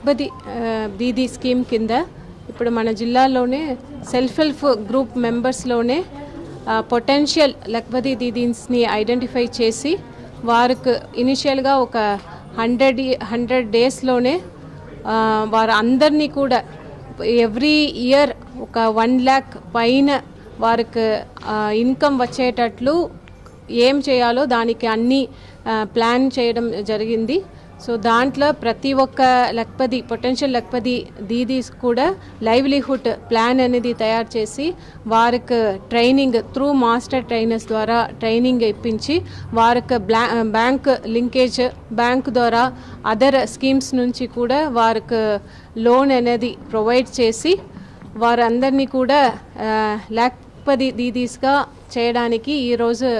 Lakhpati Didi scheme కింద ఇప్పుడు మన జిల్లాలోనే సెల్ఫ్ హెల్ప్ గ్రూప్ మెంబర్స్లోనే పొటెన్షియల్ లక్పతి దీదీస్ని ఐడెంటిఫై చేసి వారికి ఇనిషియల్గా ఒక 100 డేస్లోనే వారు అందరినీ కూడా ఎవ్రీ ఇయర్ ఒక 1 lakh పైన వారికి ఇన్కమ్ వచ్చేటట్లు ఏం చేయాలో దానికి అన్ని ప్లాన్ చేయడం జరిగింది. సో దాంట్లో ప్రతి ఒక్క లక్పతి పొటెన్షియల్ లక్పతి దీదీస్ కూడా లైవ్లీహుడ్ ప్లాన్ అనేది తయారు చేసి వారికి ట్రైనింగ్ త్రూ మాస్టర్ ట్రైనర్స్ ద్వారా ట్రైనింగ్ ఇప్పించి వారికి బ్యాంక్ లింకేజ్ బ్యాంక్ ద్వారా అదర్ స్కీమ్స్ నుంచి కూడా వారికి లోన్ అనేది ప్రొవైడ్ చేసి వారందరినీ కూడా లక్పతి దీదీస్గా చేయడానికి ఈరోజు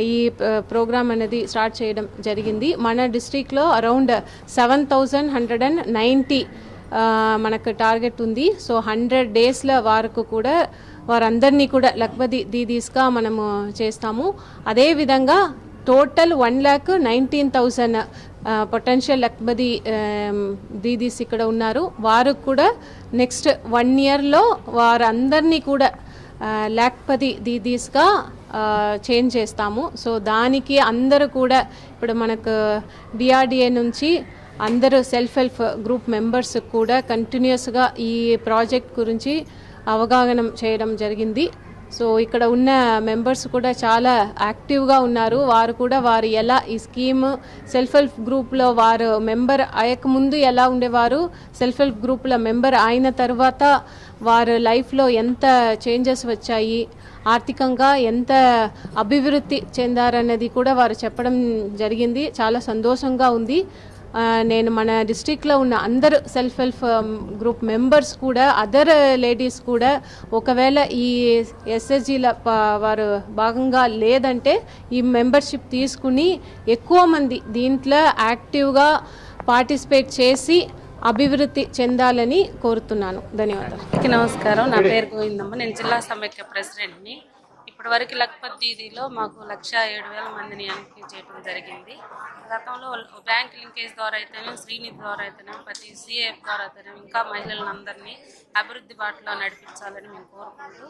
ఈ ప్రోగ్రామ్ అనేది స్టార్ట్ చేయడం జరిగింది. మన డిస్ట్రిక్ట్లో అరౌండ్ 7,190 మనకు టార్గెట్ ఉంది. సో 100 డేస్ల వరకు కూడా వారందరినీ కూడా లక్పతి దీదీస్గా మనము చేస్తాము. అదేవిధంగా టోటల్ 1,19,000 పొటెన్షియల్ లక్పతి దీదీస్ ఇక్కడ ఉన్నారు. వారు కూడా నెక్స్ట్ 1 yearలో వారందరినీ కూడా లక్పతి దీదీస్గా చేంజ్ చేస్తాము. సో దానికి అందరూ కూడా ఇప్పుడు మనకు డిఆర్డిఏ నుంచి అందరూ సెల్ఫ్ హెల్ప్ గ్రూప్ మెంబర్స్ కూడా కంటిన్యూస్గా ఈ ప్రాజెక్ట్ గురించి అవగాహన చేయడం జరిగింది. సో ఇక్కడ ఉన్న మెంబర్స్ కూడా చాలా యాక్టివ్గా ఉన్నారు. వారు కూడా వారు ఎలా ఈ స్కీమ్ సెల్ఫ్ హెల్ప్ గ్రూప్లో వారు మెంబర్ అయ్యకముందు ఎలా ఉండేవారు, సెల్ఫ్ హెల్ప్ గ్రూప్లో మెంబర్ అయిన తర్వాత వారు లైఫ్లో ఎంత చేంజెస్ వచ్చాయి, ఆర్థికంగా ఎంత అభివృద్ధి చెందారన్నది కూడా వారు చెప్పడం జరిగింది. చాలా సంతోషంగా ఉంది. నేను మన డిస్ట్రిక్ట్లో ఉన్న అందరు సెల్ఫ్ హెల్ప్ గ్రూప్ మెంబర్స్ కూడా అదర్ లేడీస్ కూడా ఒకవేళ ఈ ఎస్ఎస్జీల వారు భాగంగా లేదంటే ఈ మెంబర్షిప్ తీసుకుని ఎక్కువ మంది దీంట్లో యాక్టివ్గా పార్టిసిపేట్ చేసి అభివృద్ధి చెందాలని కోరుతున్నాను. ధన్యవాదాలు. నమస్కారం. నా పేరు గోవిందమ్మ. నేను జిల్లా సమైక్య ప్రెసిడెంట్ని. ఇప్పటి వరకు లక్పతి దీదీలో మాకు 1,07,000 మందిని ఎంపిక చేయడం జరిగింది. గతంలో బ్యాంక్ లింకేజ్ ద్వారా అయితేనే, శ్రీనిధి ద్వారా అయితేనే, ప్రతి సిఏఎఫ్ ద్వారా అయితేనే ఇంకా మహిళలను అందరినీ అభివృద్ధి బాటలో నడిపించాలని మేము కోరుకుంటూ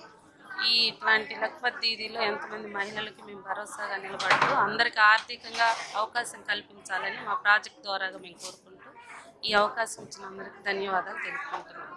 ఇట్లాంటి లక్పతి దీదీలో ఎంతమంది మహిళలకి మేము భరోసాగా నిలబడుతూ అందరికీ ఆర్థికంగా అవకాశం కల్పించాలని మా ప్రాజెక్ట్ ద్వారా మేము కోరుకుంటూ ఈ అవకాశం ఇచ్చిన అందరికీ ధన్యవాదాలు తెలుపుకుంటున్నాము.